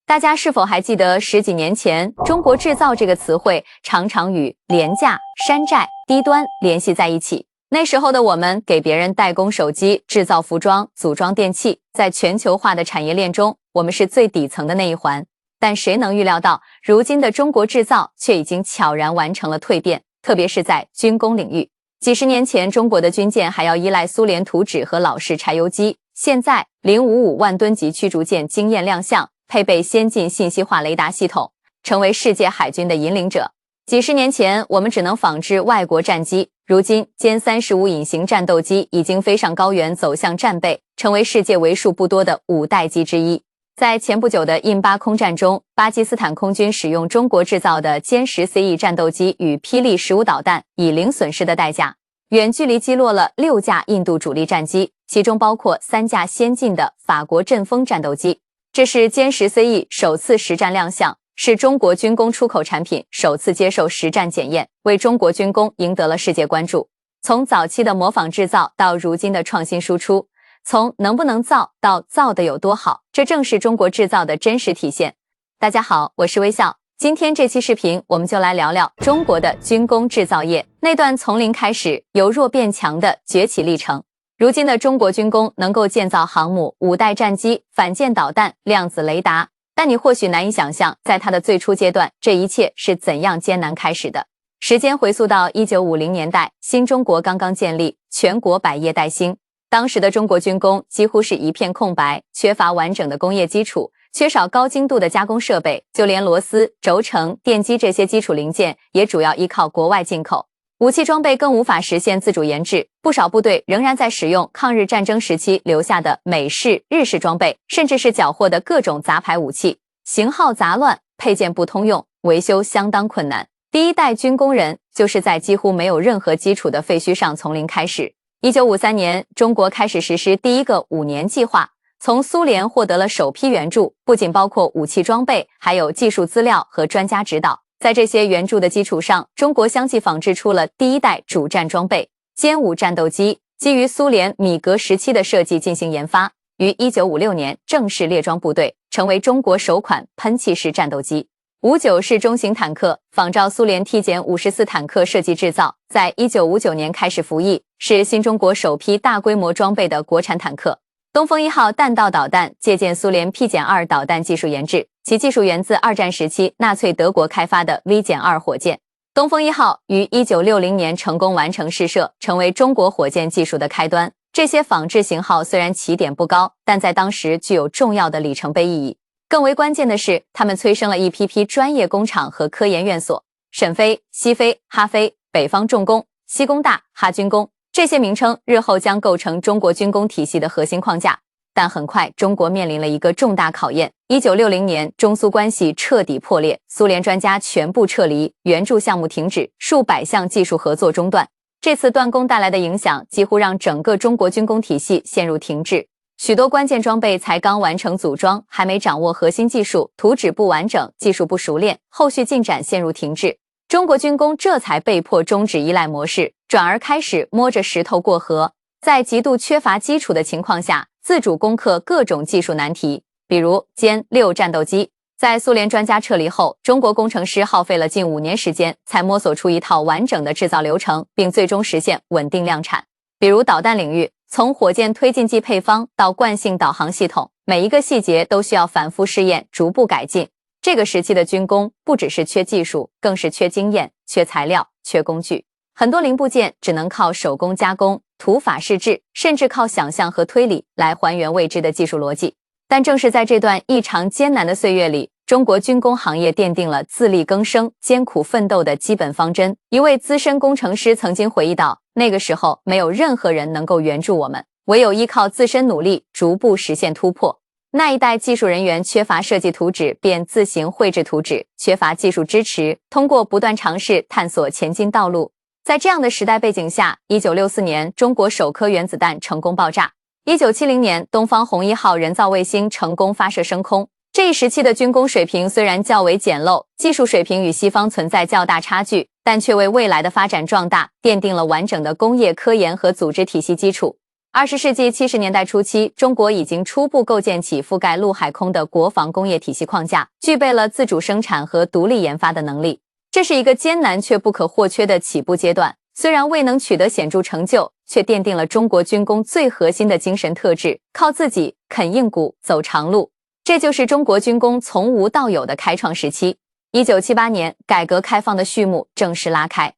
大家是否还记得十几年前，中国制造这个词汇常常与廉价、山寨、低端联系在一起？那时候的我们给别人代工手机、制造服装、组装电器，在全球化的产业链中，我们是最底层的那一环。但谁能预料到，如今的中国制造却已经悄然完成了蜕变，特别是在军工领域。几十年前，中国的军舰还要依赖苏联图纸和老式柴油机，现在055万吨级驱逐舰惊艳亮相，配备先进信息化雷达系统，成为世界海军的引领者。几十年前，我们只能仿制外国战机，如今歼35隐形战斗机已经飞上高原，走向战备，成为世界为数不多的5代机之一。在前不久的印巴空战中，巴基斯坦空军使用中国制造的歼10 CE 战斗机与霹雳15导弹，以零损失的代价，远距离击落了6架印度主力战机，其中包括3架先进的法国阵风战斗机。这是歼10 CE 首次实战亮相，是中国军工出口产品首次接受实战检验，为中国军工赢得了世界关注。从早期的模仿制造到如今的创新输出，从能不能造到造的有多好，这正是中国制造的真实体现。大家好，我是微笑。今天这期视频我们就来聊聊中国的军工制造业那段从零开始由弱变强的崛起历程。如今的中国军工能够建造航母、5代战机、反舰导弹、量子雷达，但你或许难以想象，在它的最初阶段，这一切是怎样艰难开始的。时间回溯到1950年代，新中国刚刚建立，全国百业待兴。当时的中国军工几乎是一片空白，缺乏完整的工业基础，缺少高精度的加工设备，就连螺丝、轴承、电机这些基础零件也主要依靠国外进口。武器装备更无法实现自主研制，不少部队仍然在使用抗日战争时期留下的美式、日式装备，甚至是缴获的各种杂牌武器，型号杂乱，配件不通用，维修相当困难。第一代军工人就是在几乎没有任何基础的废墟上从零开始。1953年，中国开始实施第一个5年计划，从苏联获得了首批援助，不仅包括武器装备，还有技术资料和专家指导。在这些援助的基础上，中国相继仿制出了第一代主战装备歼5战斗机，基于苏联米格17的设计进行研发，于1956年正式列装部队，成为中国首款喷气式战斗机。59是中型坦克，仿照苏联 T-54坦克设计制造，在1959年开始服役，是新中国首批大规模装备的国产坦克。东风1号弹道导弹借鉴苏联 P-2 导弹技术研制，其技术源自二战时期纳粹德国开发的 V-2 火箭。东风1号于1960年成功完成试射，成为中国火箭技术的开端。这些仿制型号虽然起点不高，但在当时具有重要的里程碑意义。更为关键的是，他们催生了一批批专业工厂和科研院所，沈飞、西飞、哈飞、北方重工、西工大、哈军工，这些名称日后将构成中国军工体系的核心框架。但很快，中国面临了一个重大考验。1960年，中苏关系彻底破裂，苏联专家全部撤离，援助项目停止，数百项技术合作中断。这次断供带来的影响，几乎让整个中国军工体系陷入停滞。许多关键装备才刚完成组装，还没掌握核心技术，图纸不完整，技术不熟练，后续进展陷入停滞。中国军工这才被迫终止依赖模式，转而开始摸着石头过河，在极度缺乏基础的情况下，自主攻克各种技术难题。比如歼6战斗机，在苏联专家撤离后，中国工程师耗费了近5年时间，才摸索出一套完整的制造流程，并最终实现稳定量产。比如导弹领域，从火箭推进剂配方到惯性导航系统，每一个细节都需要反复试验，逐步改进。这个时期的军工不只是缺技术，更是缺经验、缺材料、缺工具。很多零部件只能靠手工加工、土法试制，甚至靠想象和推理来还原未知的技术逻辑。但正是在这段异常艰难的岁月里，中国军工行业奠定了自力更生、艰苦奋斗的基本方针。一位资深工程师曾经回忆道，那个时候没有任何人能够援助我们，唯有依靠自身努力，逐步实现突破。那一代技术人员缺乏设计图纸，便自行绘制图纸，缺乏技术支持，通过不断尝试探索前进道路。在这样的时代背景下，1964年，中国首颗原子弹成功爆炸。1970年，东方红1号人造卫星成功发射升空。这一时期的军工水平虽然较为简陋，技术水平与西方存在较大差距，但却为未来的发展壮大奠定了完整的工业科研和组织体系基础。20世纪70年代初期，中国已经初步构建起覆盖陆海空的国防工业体系框架，具备了自主生产和独立研发的能力。这是一个艰难却不可或缺的起步阶段，虽然未能取得显著成就，却奠定了中国军工最核心的精神特质：靠自己，啃硬骨，走长路。这就是中国军工从无到有的开创时期。1978年，改革开放的序幕正式拉开，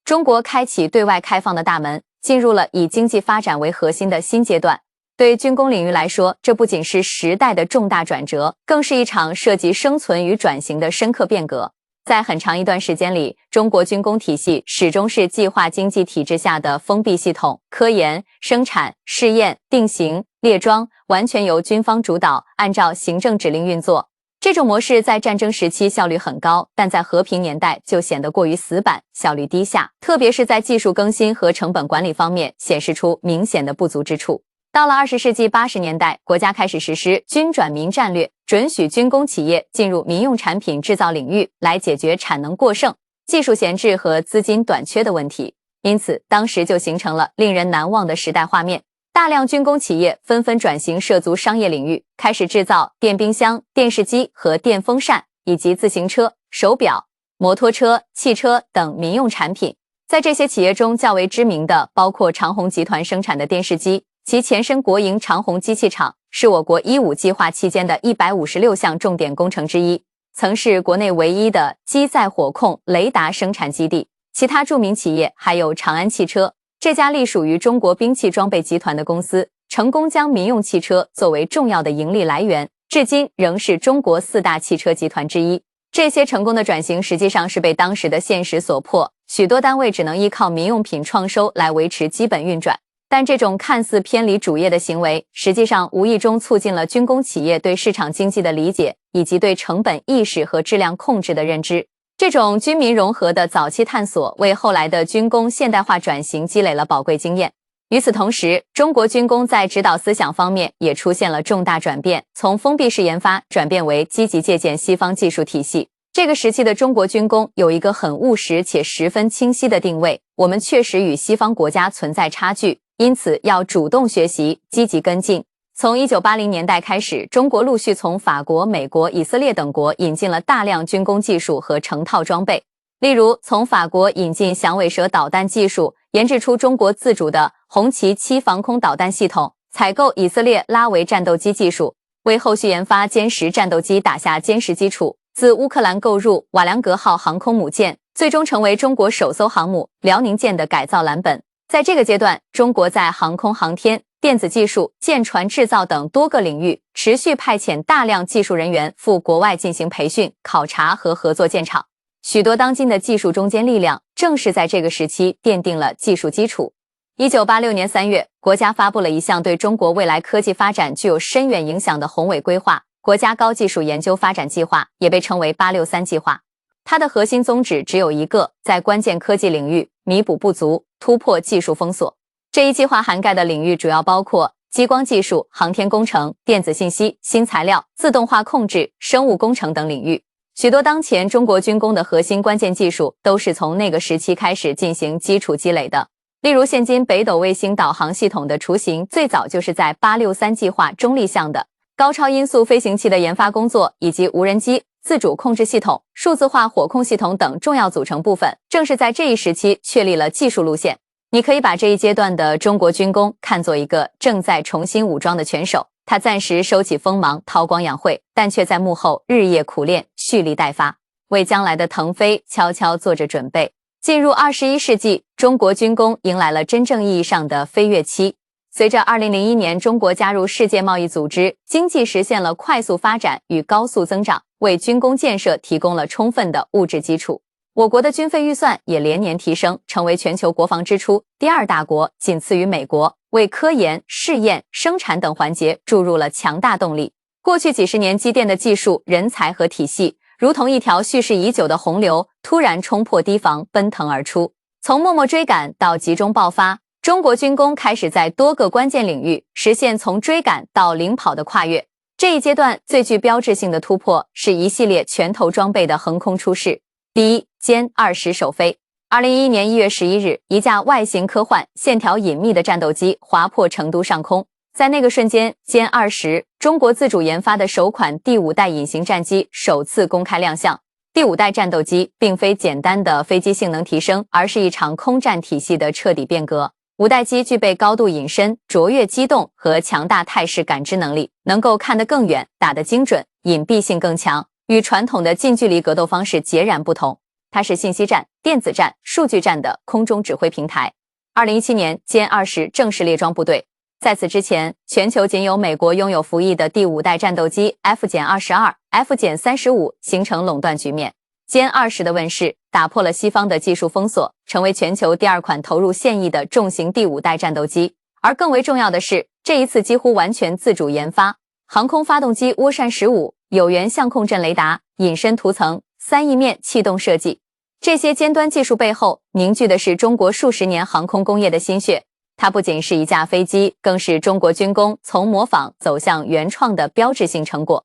中国开启对外开放的大门，进入了以经济发展为核心的新阶段。对军工领域来说，这不仅是时代的重大转折，更是一场涉及生存与转型的深刻变革。在很长一段时间里，中国军工体系始终是计划经济体制下的封闭系统，科研、生产、试验、定型、列装完全由军方主导，按照行政指令运作。这种模式在战争时期效率很高，但在和平年代就显得过于死板，效率低下，特别是在技术更新和成本管理方面显示出明显的不足之处。到了20世纪80年代，国家开始实施军转民战略，准许军工企业进入民用产品制造领域，来解决产能过剩、技术闲置和资金短缺的问题。因此，当时就形成了令人难忘的时代画面。大量军工企业纷纷转型涉足商业领域，开始制造电冰箱、电视机和电风扇，以及自行车、手表、摩托车、汽车等民用产品。在这些企业中，较为知名的包括长虹集团生产的电视机，其前身国营长虹机器厂是我国“15”计划期间的156项重点工程之一，曾是国内唯一的机载火控雷达生产基地。其他著名企业还有长安汽车，这家隶属于中国兵器装备集团的公司，成功将民用汽车作为重要的盈利来源，至今仍是中国4大汽车集团之一。这些成功的转型实际上是被当时的现实所迫，许多单位只能依靠民用品创收来维持基本运转。但这种看似偏离主业的行为，实际上无意中促进了军工企业对市场经济的理解，以及对成本意识和质量控制的认知。这种军民融合的早期探索，为后来的军工现代化转型积累了宝贵经验。与此同时，中国军工在指导思想方面也出现了重大转变，从封闭式研发转变为积极借鉴西方技术体系。这个时期的中国军工有一个很务实且十分清晰的定位：我们确实与西方国家存在差距，因此要主动学习，积极跟进。从1980年代开始，中国陆续从法国、美国、以色列等国引进了大量军工技术和成套装备。例如，从法国引进响尾蛇导弹技术，研制出中国自主的红旗7防空导弹系统；采购以色列拉维战斗机技术，为后续研发歼10战斗机打下坚实基础；自乌克兰购入瓦良格号航空母舰，最终成为中国首艘航母辽宁舰的改造蓝本。在这个阶段，中国在航空航天、电子技术、舰船制造等多个领域持续派遣大量技术人员赴国外进行培训、考察和合作建厂。许多当今的技术中坚力量正是在这个时期奠定了技术基础。1986年3月，国家发布了一项对中国未来科技发展具有深远影响的宏伟规划——国家高技术研究发展计划，也被称为863计划。它的核心宗旨只有一个：在关键科技领域弥补不足，突破技术封锁。这一计划涵盖的领域主要包括激光技术、航天工程、电子信息、新材料、自动化控制、生物工程等领域。许多当前中国军工的核心关键技术都是从那个时期开始进行基础积累的。例如，现今北斗卫星导航系统的雏形最早就是在863计划中立项的。高超音速飞行器的研发工作，以及无人机、自主控制系统、数字化火控系统等重要组成部分，正是在这一时期确立了技术路线。你可以把这一阶段的中国军工看作一个正在重新武装的拳手，他暂时收起锋芒，韬光养晦，但却在幕后日夜苦练，蓄力待发，为将来的腾飞悄悄做着准备。进入21世纪，中国军工迎来了真正意义上的飞跃期。随着2001年中国加入世界贸易组织，经济实现了快速发展与高速增长，为军工建设提供了充分的物质基础。我国的军费预算也连年提升，成为全球国防支出第2大国，仅次于美国，为科研、试验、生产等环节注入了强大动力。过去几十年积淀的技术、人才和体系，如同一条蓄势已久的洪流，突然冲破堤防，奔腾而出。从默默追赶到集中爆发，中国军工开始在多个关键领域实现从追赶到领跑的跨越。这一阶段最具标志性的突破是一系列拳头装备的横空出世。第一，歼20首飞。2011年1月11日，一架外形科幻、线条隐秘的战斗机划破成都上空。在那个瞬间，歼20中国自主研发的首款第5代隐形战机首次公开亮相。第5代战斗机并非简单的飞机性能提升，而是一场空战体系的彻底变革。5代机具备高度隐身、卓越机动和强大态势感知能力，能够看得更远、打得精准，隐蔽性更强，与传统的近距离格斗方式截然不同。它是信息战、电子战、数据战的空中指挥平台。2017年，歼20正式列装部队。在此之前，全球仅有美国拥有服役的第5代战斗机 F-22、F-35形成垄断局面。歼20的问世打破了西方的技术封锁，成为全球第2款投入现役的重型第5代战斗机。而更为重要的是，这一次几乎完全自主研发，航空发动机涡扇15、有源相控阵雷达、隐身涂层、3翼面气动设计，这些尖端技术背后凝聚的是中国数十年航空工业的心血。它不仅是一架飞机，更是中国军工从模仿走向原创的标志性成果。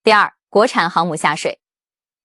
第二，国产航母下水。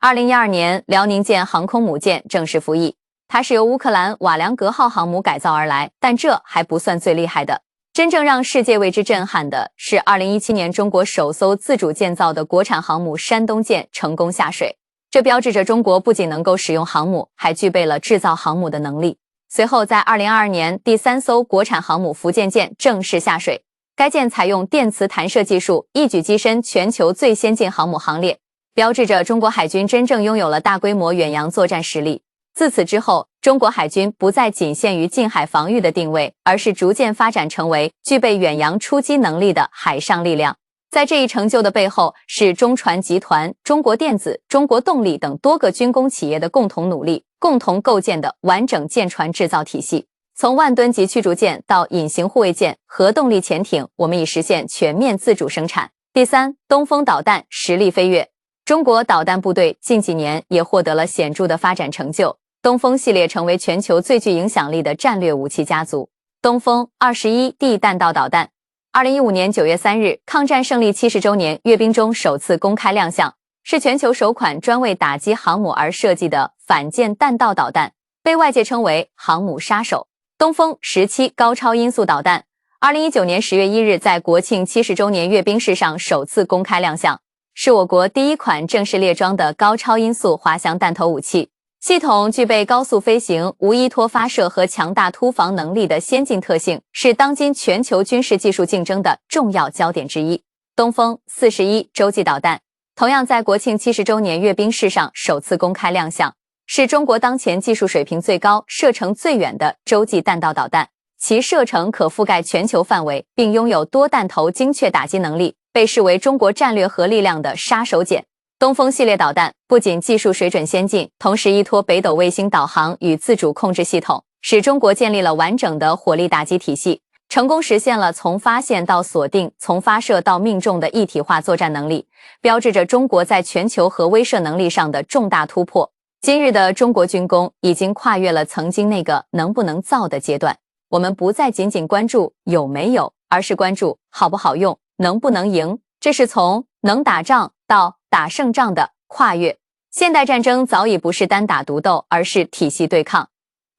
2012年，辽宁舰航空母舰正式服役，它是由乌克兰瓦良格号航母改造而来，但这还不算最厉害的。真正让世界为之震撼的是2017年中国首艘自主建造的国产航母山东舰成功下水。这标志着中国不仅能够使用航母，还具备了制造航母的能力。随后在2022年，第3艘国产航母福建舰正式下水，该舰采用电磁弹射技术，一举跻身全球最先进航母行列，标志着中国海军真正拥有了大规模远洋作战实力。自此之后，中国海军不再仅限于近海防御的定位，而是逐渐发展成为具备远洋出击能力的海上力量。在这一成就的背后，是中船集团、中国电子、中国动力等多个军工企业的共同努力，共同构建的完整舰船制造体系。从万吨级驱逐舰到隐形护卫舰、核动力潜艇，我们已实现全面自主生产。第三，东风导弹实力飞跃。中国导弹部队近几年也获得了显著的发展成就，东风系列成为全球最具影响力的战略武器家族。东风 21D 弹道导弹2015年9月3日，抗战胜利70周年阅兵中首次公开亮相，是全球首款专为打击航母而设计的反舰弹道导弹，被外界称为航母杀手。东风17高超音速导弹2019年10月1日在国庆70周年阅兵式上首次公开亮相，是我国第一款正式列装的高超音速滑翔弹头武器。系统具备高速飞行、无依托发射和强大突防能力的先进特性，是当今全球军事技术竞争的重要焦点之一。东风41洲际导弹同样在国庆70周年阅兵式上首次公开亮相，是中国当前技术水平最高、射程最远的洲际弹道导弹，其射程可覆盖全球范围，并拥有多弹头精确打击能力，被视为中国战略核力量的杀手锏。东风系列导弹不仅技术水准先进，同时依托北斗卫星导航与自主控制系统，使中国建立了完整的火力打击体系，成功实现了从发现到锁定、从发射到命中的一体化作战能力，标志着中国在全球核威慑能力上的重大突破。今日的中国军工已经跨越了曾经那个能不能造的阶段，我们不再仅仅关注有没有，而是关注好不好用、能不能赢。这是从能打仗到打胜仗的跨越。现代战争早已不是单打独斗，而是体系对抗。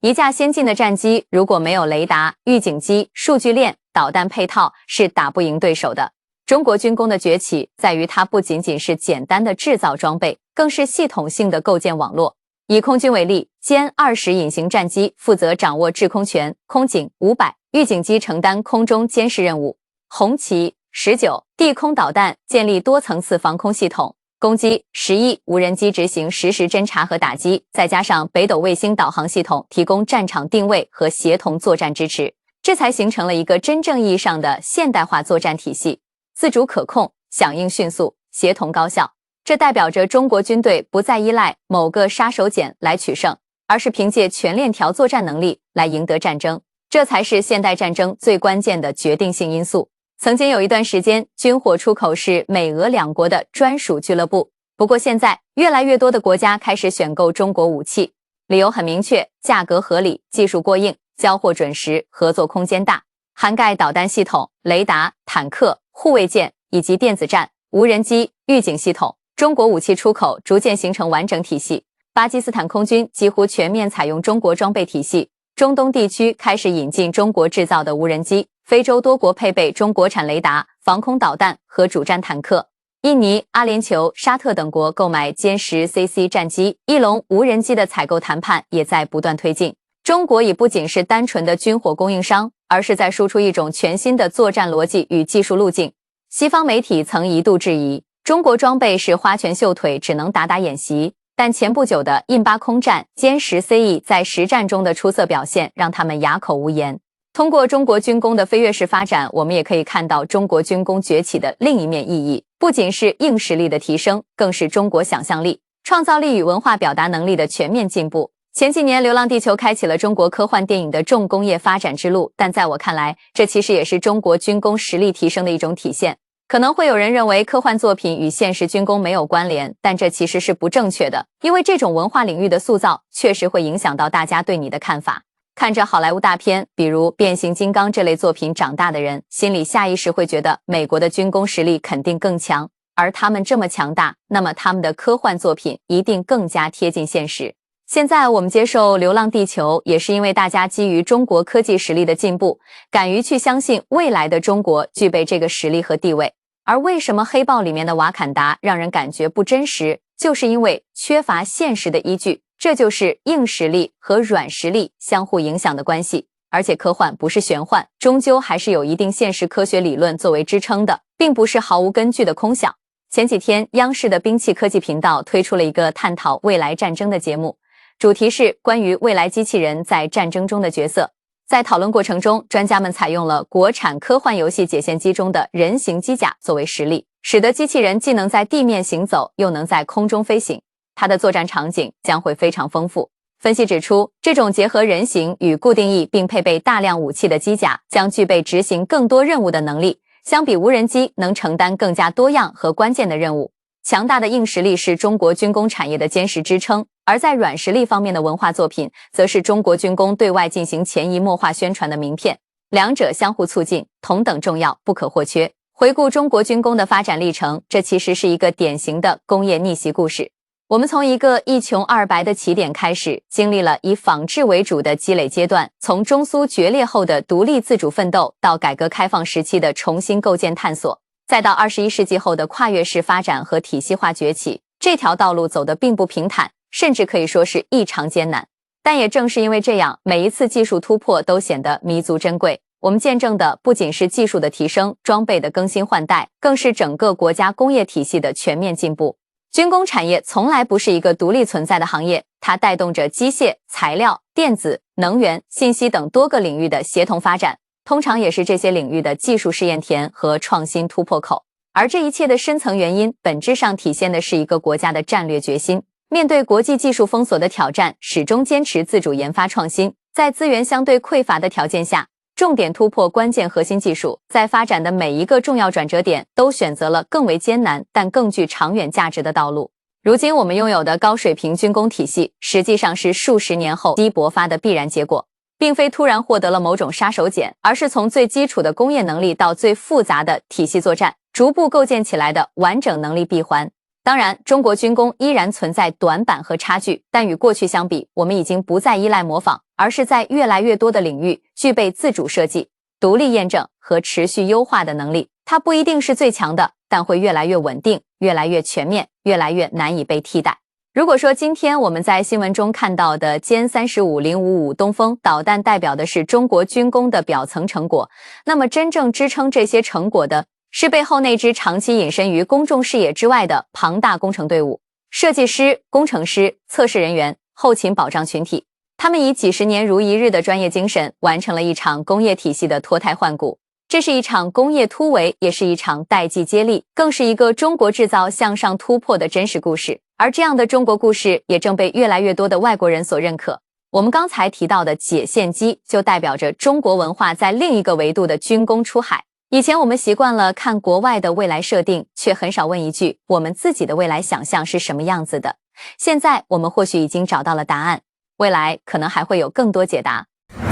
一架先进的战机如果没有雷达、预警机、数据链、导弹配套，是打不赢对手的。中国军工的崛起在于它不仅仅是简单的制造装备，更是系统性的构建网络。以空军为例，歼20隐形战机负责掌握制空权，空警500，预警机承担空中监视任务，红旗19地空导弹建立多层次防空系统，攻击11无人机执行实时侦察和打击，再加上北斗卫星导航系统提供战场定位和协同作战支持，这才形成了一个真正意义上的现代化作战体系，自主可控、响应迅速、协同高效。这代表着中国军队不再依赖某个杀手锏来取胜，而是凭借全链条作战能力来赢得战争，这才是现代战争最关键的决定性因素。曾经有一段时间，军火出口是美俄两国的专属俱乐部。不过现在，越来越多的国家开始选购中国武器，理由很明确，价格合理，技术过硬，交货准时，合作空间大，涵盖导弹系统、雷达、坦克、护卫舰以及电子战、无人机、预警系统。中国武器出口逐渐形成完整体系，巴基斯坦空军几乎全面采用中国装备体系，中东地区开始引进中国制造的无人机，非洲多国配备中国产雷达、防空导弹和主战坦克。印尼、阿联酋、沙特等国购买歼10 CC 战机、翼龙无人机的采购谈判也在不断推进。中国已不仅是单纯的军火供应商，而是在输出一种全新的作战逻辑与技术路径。西方媒体曾一度质疑，中国装备是花拳绣腿，只能打打演习。但前不久的印巴空战、歼10 CE 在实战中的出色表现，让他们哑口无言。通过中国军工的飞跃式发展，我们也可以看到中国军工崛起的另一面意义，不仅是硬实力的提升，更是中国想象力、创造力与文化表达能力的全面进步。前几年，《流浪地球》开启了中国科幻电影的重工业发展之路，但在我看来，这其实也是中国军工实力提升的一种体现。可能会有人认为科幻作品与现实军工没有关联，但这其实是不正确的，因为这种文化领域的塑造确实会影响到大家对你的看法。看着好莱坞大片，比如《变形金刚》这类作品长大的人，心里下意识会觉得美国的军工实力肯定更强，而他们这么强大，那么他们的科幻作品一定更加贴近现实。现在我们接受《流浪地球》，也是因为大家基于中国科技实力的进步，敢于去相信未来的中国具备这个实力和地位。而为什么黑豹里面的瓦坎达让人感觉不真实，就是因为缺乏现实的依据。这就是硬实力和软实力相互影响的关系，而且科幻不是玄幻，终究还是有一定现实科学理论作为支撑的，并不是毫无根据的空想。前几天，央视的兵器科技频道推出了一个探讨未来战争的节目，主题是关于未来机器人在战争中的角色。在讨论过程中，专家们采用了国产科幻游戏解线机中的人形机甲作为实例，使得机器人既能在地面行走，又能在空中飞行。它的作战场景将会非常丰富。分析指出，这种结合人形与固定翼并配备大量武器的机甲，将具备执行更多任务的能力，相比无人机能承担更加多样和关键的任务。强大的硬实力是中国军工产业的坚实支撑，而在软实力方面的文化作品，则是中国军工对外进行潜移默化宣传的名片。两者相互促进，同等重要，不可或缺。回顾中国军工的发展历程，这其实是一个典型的工业逆袭故事。我们从一个一穷二白的起点开始，经历了以仿制为主的积累阶段，从中苏决裂后的独立自主奋斗，到改革开放时期的重新构建探索，再到21世纪后的跨越式发展和体系化崛起。这条道路走得并不平坦，甚至可以说是异常艰难。但也正是因为这样，每一次技术突破都显得弥足珍贵。我们见证的不仅是技术的提升、装备的更新换代，更是整个国家工业体系的全面进步。军工产业从来不是一个独立存在的行业，它带动着机械、材料、电子、能源、信息等多个领域的协同发展，通常也是这些领域的技术试验田和创新突破口。而这一切的深层原因，本质上体现的是一个国家的战略决心。面对国际技术封锁的挑战，始终坚持自主研发创新，在资源相对匮乏的条件下，重点突破关键核心技术，在发展的每一个重要转折点都选择了更为艰难但更具长远价值的道路。如今我们拥有的高水平军工体系，实际上是数十年后勃发的必然结果，并非突然获得了某种杀手锏，而是从最基础的工业能力到最复杂的体系作战，逐步构建起来的完整能力闭环。当然，中国军工依然存在短板和差距，但与过去相比，我们已经不再依赖模仿，而是在越来越多的领域具备自主设计、独立验证和持续优化的能力。它不一定是最强的，但会越来越稳定，越来越全面，越来越难以被替代。如果说今天我们在新闻中看到的歼35055东风导弹代表的是中国军工的表层成果，那么真正支撑这些成果的是背后那支长期隐身于公众视野之外的庞大工程队伍，设计师、工程师、测试人员、后勤保障群体，他们以几十年如一日的专业精神，完成了一场工业体系的脱胎换骨。这是一场工业突围，也是一场代际接力，更是一个中国制造向上突破的真实故事。而这样的中国故事，也正被越来越多的外国人所认可。我们刚才提到的解线机，就代表着中国文化在另一个维度的军工出海。以前我们习惯了看国外的未来设定，却很少问一句我们自己的未来想象是什么样子的。现在我们或许已经找到了答案，未来可能还会有更多解答。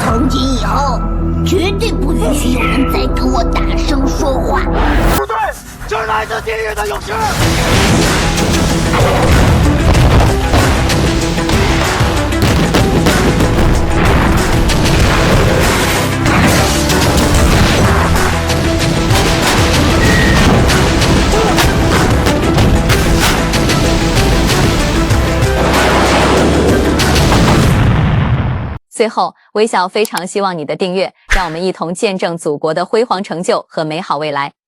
从今以后，绝对不允许有人再跟我大声说话。部队是来自地狱的勇士。最后，微笑非常希望你的订阅，让我们一同见证祖国的辉煌成就和美好未来。